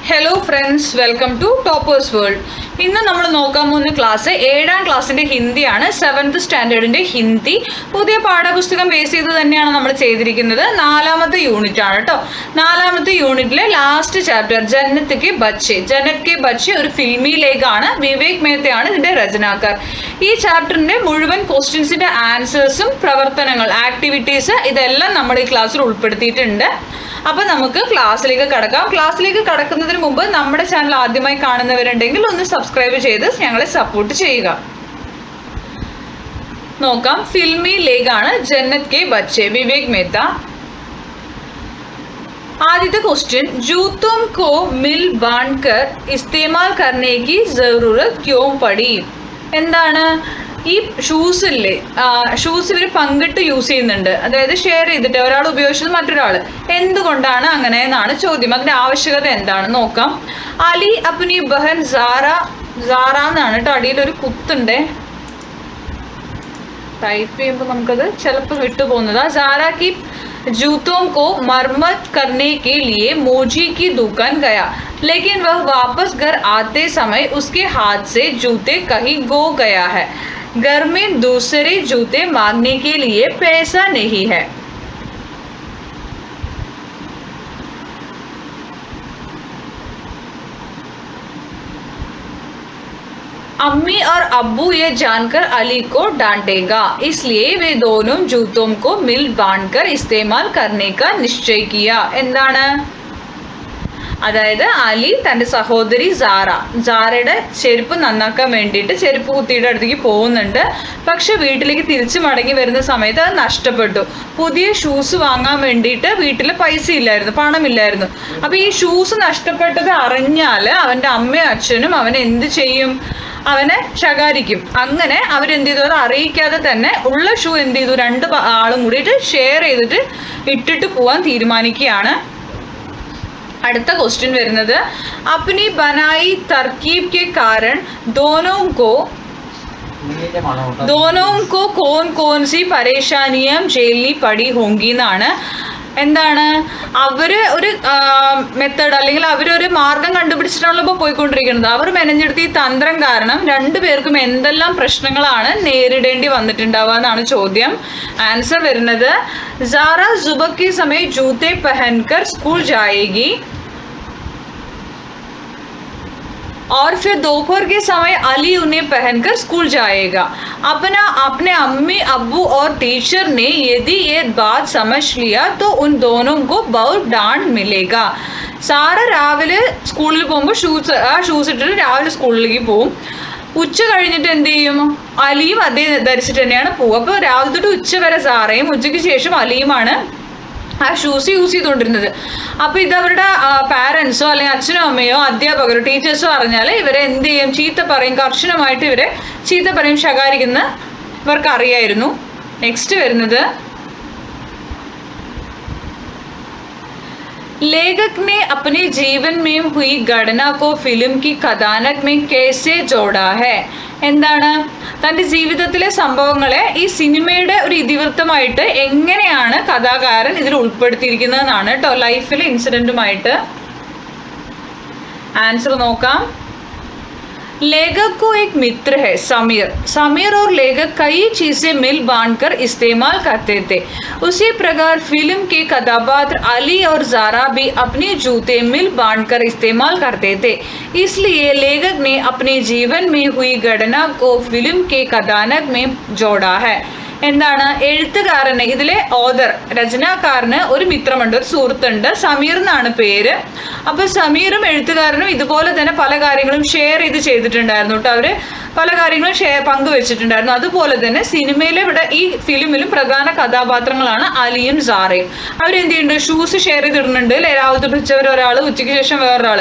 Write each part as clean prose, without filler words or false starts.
Hello friends, welcome to toppers world. ഇന്ന് നമ്മൾ നോക്കാൻ പോകുന്ന ക്ലാസ് 7ാം ക്ലാസ്സിൻ്റെ ഹിന്ദിയാണ്. 7th സ്റ്റാൻഡേർഡിൻ്റെ ഹിന്ദി പുതിയ പാഠപുസ്തകം ബേസ് ചെയ്ത് തന്നെയാണ് നമ്മൾ ചെയ്തിരിക്കുന്നത്. 4ാമത്തെ യൂണിറ്റ് ആണ് കേട്ടോ. 4ാമത്തെ യൂണിറ്റിലെ ലാസ്റ്റ് ചാപ്റ്റർ ജന്നത്ത് കെ ബച്ചെ ഒരു ഫിൽമി ലേഖാണ്. വിവേക് മേത്തയാണ് ഇതിൻ്റെ രചനാക്കാർ. ഈ ചാപ്റ്ററിൻ്റെ മുഴുവൻ ക്വസ്റ്റ്യൻസിൻ്റെ ആൻസേഴ്സും പ്രവർത്തനങ്ങൾ ആക്ടിവിറ്റീസ് ഇതെല്ലാം നമ്മൾ ഈ ക്ലാസ്സിൽ ഉൾപ്പെടുത്തിയിട്ടുണ്ട്. അപ്പോൾ നമുക്ക് ക്ലാസ്സിലേക്ക് കടക്കാം. ക്ലാസ്സിലേക്ക് കടക്കുന്നതിന് മുമ്പ് നമ്മുടെ ചാനൽ ആദ്യമായി കാണുന്നവരുണ്ടെങ്കിൽ ഒന്ന് സബ്സ്ക്രൈബ് ചെയ്ത് ഞങ്ങളെ സപ്പോർട്ട് ചെയ്യുക. നോക്കാം. ഫിൽമി ലേഖാണ് ജന്നത്ത് കെ ബച്ചെ, വിവേക് മേത്ത. ആദ്യത്തെ ക്വസ്റ്റ്യൻ, ജൂത്തും കോ മിൽ ബാണ്ട്കർ ഇസ്തേമാൽ കർനെ കി ജറൂരത് ക്യോं പടി. എന്താണ് ഈ ഷൂസ് ഇല്ലേ, ഷൂസ് ഇവർ പങ്കിട്ട് യൂസ് ചെയ്യുന്നുണ്ട്, അതായത് ഷെയർ ചെയ്തിട്ട് ഒരാൾ ഉപയോഗിച്ചത് മറ്റൊരാൾ, എന്തുകൊണ്ടാണ് അങ്ങനെ എന്നാണ് ചോദ്യം. അതിൻ്റെ ആവശ്യകത എന്താണ് നോക്കാം. അലി അപ്നി ബഹൻ സാറ എന്നാണ് കേട്ടോ, അടിയിലൊരു കുത്തുണ്ടേ, ടൈപ്പ് ചെയ്യുമ്പോൾ നമുക്കത് ചിലപ്പോൾ വിട്ടുപോകുന്നതാ. സാറാ की जूतों को मरम्मत करने के लिए मोची की दुकान गया, लेकिन वह वापस घर आते समय उसके हाथ से जूते कहीं खो गया है. घर में दूसरे जूते मांगने के लिए पैसा नहीं है. अम्मी और अब्बू ये जानकर अली को डांटेगा, इसलिए वे दोनों जूतों को मिल बांधकर इस्तेमाल करने का निश्चय किया. എന്താണ്, അതായത് അലി തൻ്റെ സഹോദരി സാറയുടെ ചെരുപ്പ് നന്നാക്കാൻ വേണ്ടിയിട്ട് ചെരുപ്പ് കുത്തിയുടെ അടുത്തേക്ക് പോകുന്നുണ്ട്. പക്ഷെ വീട്ടിലേക്ക് തിരിച്ചു മടങ്ങി വരുന്ന സമയത്ത് അത് നഷ്ടപ്പെട്ടു. പുതിയ ഷൂസ് വാങ്ങാൻ വേണ്ടിയിട്ട് വീട്ടിൽ പൈസ ഇല്ലായിരുന്നു, പണമില്ലായിരുന്നു. അപ്പോൾ ഈ ഷൂസ് നഷ്ടപ്പെട്ടത് അറിഞ്ഞാൽ അവൻ്റെ അമ്മയും അച്ഛനും അവനെ എന്ത് ചെയ്യും, അവനെ ശകാരിക്കും. അങ്ങനെ അവരെന്ത് ചെയ്തു, അത് അറിയിക്കാതെ തന്നെ ഉള്ള ഷൂ എന്ത് ചെയ്തു, രണ്ട് ആളും കൂടിയിട്ട് ഷെയർ ചെയ്തിട്ട് ഇട്ടിട്ട് പോവാൻ തീരുമാനിക്കുകയാണ്. അടുത്ത ക്വസ്റ്റ്യൻ വരുന്നത്, അപ്നി ബനായി തർക്കീബ് കെ കാരണം दोनों को कौन कौन सी परेशानियां झेलनी पड़ी होंगी എന്നാണ്. എന്താണ്, അവര് ഒരു മെത്തേഡ് അല്ലെങ്കിൽ അവരൊരു മാർഗം കണ്ടുപിടിച്ചിട്ടാണല്ലോ ഇപ്പോൾ പോയിക്കൊണ്ടിരിക്കുന്നത്. അവർ മെനഞ്ഞെടുത്ത ഈ തന്ത്രം കാരണം രണ്ടുപേർക്കും എന്തെല്ലാം പ്രശ്നങ്ങളാണ് നേരിടേണ്ടി വന്നിട്ടുണ്ടാവുക എന്നാണ് ചോദ്യം. ആൻസർ വരുന്നത്, സാറ സുബഹ के समय जूते पहनकर स्कूल जाएगी और फिर दोपहर के समय अली उन्हें पहनकर स्कूल जाएगा. अपने अम्मी अब्बू और टीचर ने यदि ये बात समझ लिया तो उन दोनों को बहुत डांट मिलेगा. സാറ രാവിലെ സ്കൂളിൽ പോകുമ്പോൾ ഷൂസ് ഇട്ടിട്ട് രാവിലെ സ്കൂളിലേക്ക് പോകും. ഉച്ച കഴിഞ്ഞിട്ട് എന്ത് ചെയ്യും, അലിയും അതേ ധരിച്ചിട്ട് തന്നെയാണ് പോകുക. അപ്പോൾ രാവിലെ തൊട്ട് ഉച്ച വരെ സാറയും, ഉച്ചയ്ക്ക് ശേഷം അലിയുമാണ് ആ ഷൂസ് യൂസ് ചെയ്തുകൊണ്ടിരുന്നത്. അപ്പോൾ ഇതവരുടെ പാരൻസോ അല്ലെങ്കിൽ അച്ഛനോ അമ്മയോ അധ്യാപകരോ ടീച്ചേഴ്സോ അറിഞ്ഞാൽ ഇവരെ എന്ത് ചെയ്യും, ചീത്ത പറയും, കർശനമായിട്ട് ഇവരെ ചീത്ത പറയും, ശകാരിക്കുന്ന ഇവർക്ക് അറിയായിരുന്നു. നെക്സ്റ്റ് വരുന്നത്, लेखक ने अपने जीवन में हुई घटना को फिल्म की कथानक में कैसे जोड़ा है. എന്താണ്, തൻ്റെ ജീവിതത്തിലെ സംഭവങ്ങളെ ഈ സിനിമയുടെ ഒരു ഇതിവൃത്തമായിട്ട് എങ്ങനെയാണ് കഥാകാരൻ ഇതിൽ ഉൾപ്പെടുത്തിയിരിക്കുന്നതെന്നാണ് കേട്ടോ, ലൈഫിലെ ഇൻസിഡൻറ്റുമായിട്ട്. ആൻസർ നോക്കാം. लेखक को एक मित्र है समीर और लेखक कई चीजें मिल बांधकर इस्तेमाल करते थे. उसी प्रकार फिल्म के कथापात्र अली और जारा भी अपने जूते मिल बांधकर इस्तेमाल करते थे. इसलिए लेखक ने अपने जीवन में हुई घटना को फिल्म के कथानक में जोड़ा है. എന്താണ്, എഴുത്തുകാരന്, ഇതിലെ ഓദർ രചനാകാരന് ഒരു മിത്രമുണ്ട്, ഒരു സുഹൃത്തുണ്ട്, സമീർ എന്നാണ് പേര്. അപ്പോൾ സമീറും എഴുത്തുകാരനും ഇതുപോലെ തന്നെ പല കാര്യങ്ങളും ഷെയർ ചെയ്തിട്ടുണ്ടായിരുന്നു കേട്ടോ. അവർ പല കാര്യങ്ങളും പങ്കുവെച്ചിട്ടുണ്ടായിരുന്നു. അതുപോലെ തന്നെ സിനിമയിലെ ഈ ഫിലിമിലും പ്രധാന കഥാപാത്രങ്ങളാണ് അലിയും സാറയും. അവരെന്ത് ചെയ്യുന്നുണ്ട്, ഷൂസ് ഷെയർ ചെയ്തിടുന്നുണ്ട് അല്ലേ, രാവിലെ തൊട്ട് ഉച്ചവരെ ഒരാൾ, ഉച്ചയ്ക്ക് ശേഷം വേറൊരാൾ.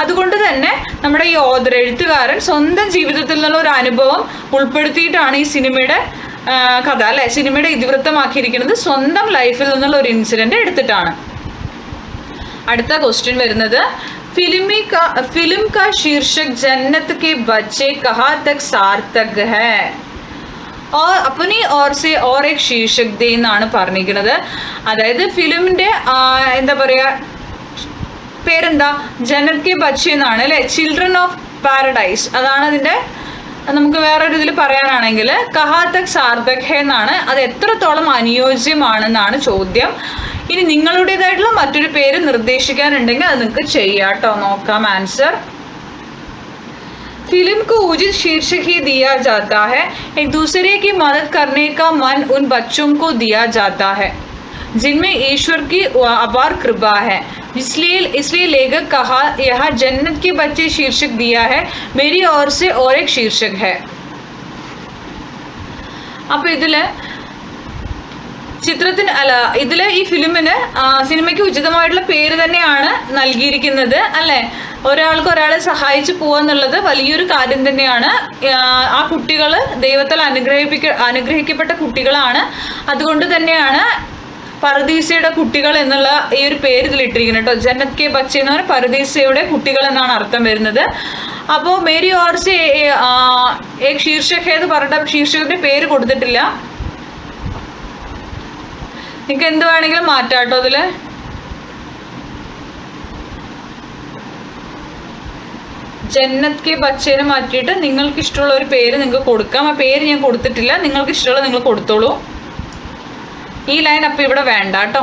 അതുകൊണ്ട് തന്നെ നമ്മുടെ ഈ ഓദർ എഴുത്തുകാരൻ സ്വന്തം ജീവിതത്തിൽ നിന്നുള്ള ഒരു അനുഭവം ഉൾപ്പെടുത്തിയിട്ടാണ് ഈ സിനിമയുടെ കഥ അല്ലെ, സിനിമയുടെ ഇതിവൃത്തമാക്കിയിരിക്കുന്നത് സ്വന്തം ലൈഫിൽ നിന്നുള്ള ഒരു ഇൻസിഡന്റ് എടുത്തിട്ടാണ്. അടുത്ത ക്വസ്റ്റ്യൻ വരുന്നത്, फिल्म का शीर्षक जन्नत के बच्चे कहाँ तक सार्थक है और अपनी ओर से और एक शीर्षक दे എന്നാണ് പറഞ്ഞിരിക്കുന്നത്. അതായത് ഫിലിമിന്റെ എന്താ പറയുക, പേരെന്താ? ജന്നത്ത് കെ ബച്ചെ എന്നാണ് അല്ലേ, ചിൽഡ്രൻ ഓഫ് പാരഡൈസ്. അതാണ് അതിൻ്റെ, നമുക്ക് വേറൊരു ഇതിൽ പറയാനാണെങ്കിൽ കഹാ തക് സാർത്ഥക് ഹെ എന്നാണ്. അത് എത്രത്തോളം അനുയോജ്യമാണെന്നാണ് ചോദ്യം. ഇനി നിങ്ങളുടേതായിട്ടുള്ള മറ്റൊരു പേര് നിർദ്ദേശിക്കാനുണ്ടെങ്കിൽ അത് നിങ്ങൾക്ക് ചെയ്യാം കേട്ടോ. നോക്കാം ആൻസർ. फिल्म को उचित शीर्षक ही दिया जाता है, एक दूसरे की मदद करने का मन उन बच्चों को दिया जाता है जिनमें ईश्वर की अपार कृपा है. इसलिए लेखक कहा यह जन्नत के बच्चे शीर्षक दिया है, मेरी ओर से और एक शीर्षक है. അപ്പോൾ ഇതില് ചിത്രത്തിന് അല്ല ഇതിൽ ഈ സിനിമയ്ക്ക് ഉചിതമായിട്ടുള്ള പേര് തന്നെയാണ് നൽകിയിരിക്കുന്നത് അല്ലേ. ഒരാളെ സഹായിച്ചു പോവാന്നുള്ളത് വലിയൊരു കാര്യം തന്നെയാണ്. ആ കുട്ടികൾ ദൈവത്താൽ അനുഗ്രഹിക്കപ്പെട്ട കുട്ടികളാണ്. അതുകൊണ്ട് തന്നെയാണ് പറുദീസയുടെ കുട്ടികൾ എന്നുള്ള ഈ ഒരു പേര് ഇതിലിട്ടിരിക്കുന്നത് കേട്ടോ. ജന്നത്ത് കെ ബച്ചെ എന്ന് പറഞ്ഞാൽ പറുദീസയുടെ കുട്ടികൾ എന്നാണ് അർത്ഥം വരുന്നത്. അപ്പോൾ മേരി ഓർ സെ ഏക് ശീർഷക് എന്ന് പറഞ്ഞിട്ട് ശീർഷകത്തിന്റെ പേര് കൊടുത്തിട്ടില്ല. നിങ്ങൾക്ക് എന്ത് വേണമെങ്കിലും മാറ്റാം കേട്ടോ. അതില് ജന്നത്ത് കെ ബച്ചേനെ മാറ്റിയിട്ട് നിങ്ങൾക്ക് ഇഷ്ടമുള്ള ഒരു പേര് നിങ്ങൾക്ക് കൊടുക്കാം. ആ പേര് ഞാൻ കൊടുത്തിട്ടില്ല, നിങ്ങൾക്ക് ഇഷ്ടമുള്ള നിങ്ങൾ കൊടുത്തോളൂ. ഈ ലൈൻ അപ്പം ഇവിടെ വേണ്ട കേട്ടോ.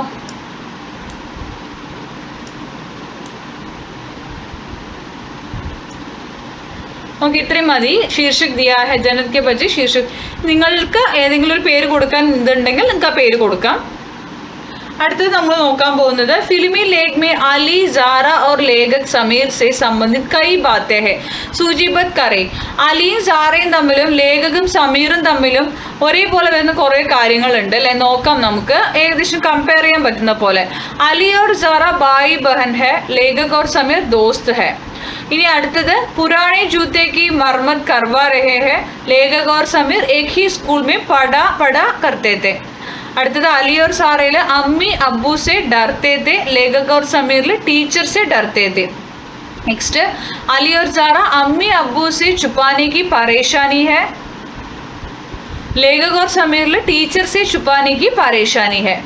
ഓക്കെ, ഇത്രയും മതി. ശീർഷക് ദിയാ ഹെ ജന്നത്ത് കെ ബച്ചെ ശീർഷക്. നിങ്ങൾക്ക് ഏതെങ്കിലും ഒരു പേര് കൊടുക്കാൻ ഇതുണ്ടെങ്കിൽ നിങ്ങൾക്ക് ആ പേര് കൊടുക്കാം. അടുത്തത് നമ്മൾ നോക്കാൻ പോകുന്നത് ഫിലിമി लेख में अली ज़ारा और लेखक समीर से संबंधित कई बातें हैं, सूचीबद्ध करें. അലിയും സാറയും തമ്മിലും ലേഖകും സമീറും തമ്മിലും ഒരേപോലെ വരുന്ന കുറേ കാര്യങ്ങളുണ്ട് അല്ലെ. നോക്കാം നമുക്ക്, ഏകദേശം കമ്പയർ ചെയ്യാൻ പറ്റുന്ന പോലെ. അലി और ज़ारा भाई बहन है, लेखक और समीर दोस्त है. इनी അടുത്തത് पुराने जूते की मरम्मत करवा रहे हैं, लेखक और समीर एक ही स्कूल में पढ़ा करते थे. അടുത്തത് अली और सारे अम्मी अब्बू से डरते थे, लेखक और समीर टीचर से डरते थे. नेक्स्ट अली और ज़ारा अम्मी अब्बू से छुपाने की परेशानी है, लेखक और समीर टीचर से छुपाने की परेशानी है.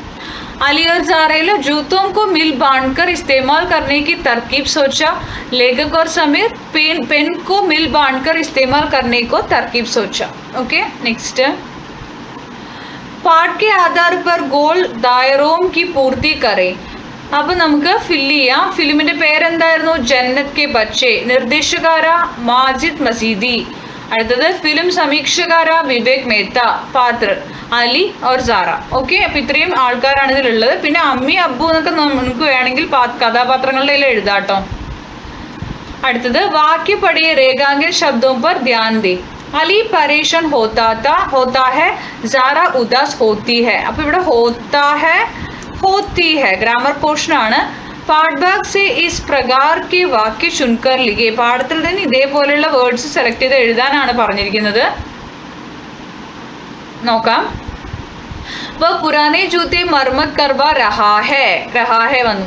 अली और ज़ारा जूतों को मिल बांधकर इस्तेमाल करने की तरकीब सोचा, लेखक और समीर पेन को मिल बांधकर इस्तेमाल करने को तरकीब सोचा. ओके, नेक्स्ट പാഠ് കെ ആധാർ पर गोल दायरों की पूर्ति करें. അപ്പോൾ നമുക്ക് ഫില്ല് ചെയ്യാം. ഫിലിമിന്റെ പേരെന്തായിരുന്നു? ജന്നത്ത് കെ ബച്ചെ. നിർദ്ദേശകാര മാജിദ് മസീദി. അടുത്തത് ഫിലിം സമീക്ഷകാര വിവേക് മേത്ത. പാത്ര അലി और ज़ारा. ഓക്കെ, അപ്പോൾ ഇത്രയും ആൾക്കാരാണ് ഇതിലുള്ളത്. പിന്നെ അമ്മി അബ്ബു എന്നൊക്കെ നമുക്ക് വേണമെങ്കിൽ കഥാപാത്രങ്ങളുടെ എഴുതാട്ടോ. അടുത്തത് വാക്യ പഠിയ രേഖാങ്കിത ശബ്ദോं पर ध्यान दे. अली परेशान होता है, ज़ारा उदास होती है. അപ്പോൾ ഇവിടെ होती है ഗ്രാമർ പോർഷൻ ആണ്. പാഠഭാഗ് से इस प्रकार के वाक्य चुनकर लिखे. പാഠത്തിൽ നിന്ന് ഇതേപോലെയുള്ള വേർഡ്സ് സെലക്ട് ചെയ്ത് എഴുതാനാണ് പറഞ്ഞിരിക്കുന്നത്. നോക്കാം. वह पुराने जूते मरम्मत करवा रहा है वनु.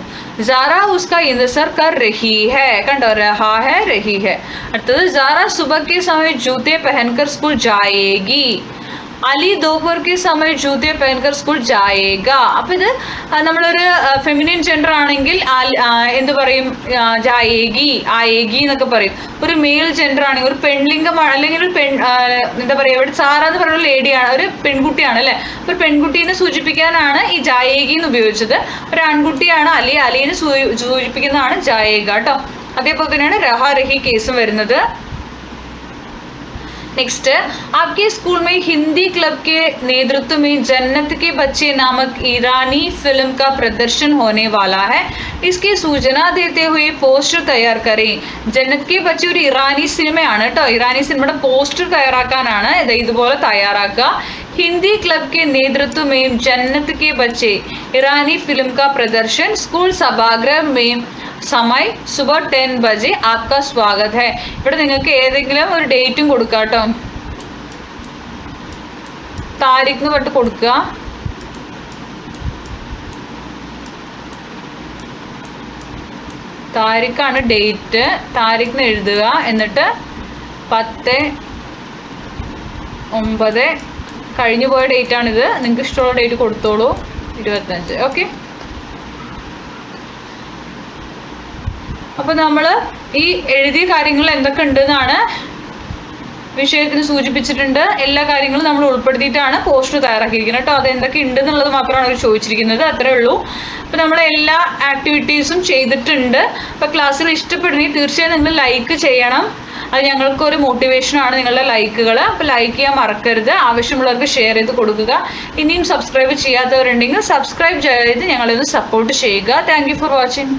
ज़ारा उसका इंतजार कर रही है. कണ്ടോ रही है. അടുത്തത് ज़ारा सुबह के समय जूते पहनकर स्कूल जाएगी. അലി दोपहर के समय जूते पहनकर स्कूल जाएगा. അപ്പോൾ ഇത് നമ്മളൊരു ഫെമിനിൻ ജെൻഡർ ആണെങ്കിൽ എന്ത് പറയും? ജായേഗി, ആയേഗി എന്നൊക്കെ പറയും. ഒരു മെയിൽ ജെൻഡർ ആണെങ്കിൽ ഒരു പെൺലിംഗമാണ്, അല്ലെങ്കിൽ ഒരു എന്താ പറയുക, ഇവിടെ സാറ എന്ന് പറയുന്ന ലേഡിയാണ്, ഒരു പെൺകുട്ടിയാണ് അല്ലേ. ഒരു പെൺകുട്ടീനെ സൂചിപ്പിക്കാനാണ് ഈ ജായേഗി എന്ന് ഉപയോഗിച്ചത്. ഒരു ആൺകുട്ടിയാണ് അലി, അലീനെ സൂചിപ്പിക്കുന്നതാണ് ജായേഗ കേട്ടോ. അതേപോലെ തന്നെയാണ് രഹാ രഹി കേസും വരുന്നത്. नेक्स्ट आपके स्कूल में हिंदी क्लब के नेतृत्व में जन्नत के बच्चे नामक ईरानी फिल्म का प्रदर्शन होने वाला है, इसकी सूचना देते हुए पोस्टर तैयार करें. जन्नत के बच्चे ഒരു ഇറാനി സിനിമയാണ് കേട്ടോ. ഇറാനി സിനിമയുടെ പോസ്റ്റർ തയ്യാറാക്കാനാണ് ഇതുപോലെ തയ്യാറാക്കുക. हिंदी क्लब के नेतृत्व में जन्नत के बच्चे ईरानी फिल्म का प्रदर्शन स्कूल सभागृह में समय सुबह 10 बजे आपका स्वागत है. ഇവിടെ നിങ്ങൾക്ക് ഏതെങ്കിലും ഒരു ഡേറ്റും കൊടുക്കുക കേട്ടോ. താരിഖ് എന്ന് കൊടുക്കുക. താരിഖാണ് ഡേറ്റ്. താരിഖ് എഴുതുക. എന്നിട്ട് 10/9 കഴിഞ്ഞു പോയ ഡേറ്റ് ആണിത്. നിങ്ങൾക്ക് ഇഷ്ടമുള്ള ഡേറ്റ് കൊടുത്തോളൂ. 25. ഓക്കെ, അപ്പോൾ നമ്മൾ ഈ എഴുതിയ കാര്യങ്ങൾ എന്തൊക്കെ ഉണ്ടെന്നാണ് വിഷയത്തിന് സൂചിപ്പിച്ചിട്ടുണ്ട്. എല്ലാ കാര്യങ്ങളും നമ്മൾ ഉൾപ്പെടുത്തിയിട്ടാണ് പോസ്റ്റർ തയ്യാറാക്കിയിരിക്കുന്നത് കേട്ടോ. അത് എന്തൊക്കെ ഉണ്ടെന്നുള്ളത് മാത്രമാണ് അവർ ചോദിച്ചിരിക്കുന്നത്, അത്രേ ഉള്ളൂ. അപ്പോൾ നമ്മൾ എല്ലാ ആക്ടിവിറ്റീസും ചെയ്തിട്ടുണ്ട്. അപ്പോൾ ക്ലാസ്സുകൾ ഇഷ്ടപ്പെടുന്നെങ്കിൽ തീർച്ചയായും നിങ്ങൾ ലൈക്ക് ചെയ്യണം. അത് ഞങ്ങൾക്കൊരു മോട്ടിവേഷനാണ് നിങ്ങളുടെ ലൈക്കുകൾ. അപ്പോൾ ലൈക്ക് ചെയ്യാൻ മറക്കരുത്. ആവശ്യമുള്ളവർക്ക് ഷെയർ ചെയ്ത് കൊടുക്കുക. ഇനിയും സബ്സ്ക്രൈബ് ചെയ്യാത്തവരുണ്ടെങ്കിൽ സബ്സ്ക്രൈബ് ചെയ്ത് ഞങ്ങളൊന്ന് സപ്പോർട്ട് ചെയ്യുക. Thank you for watching.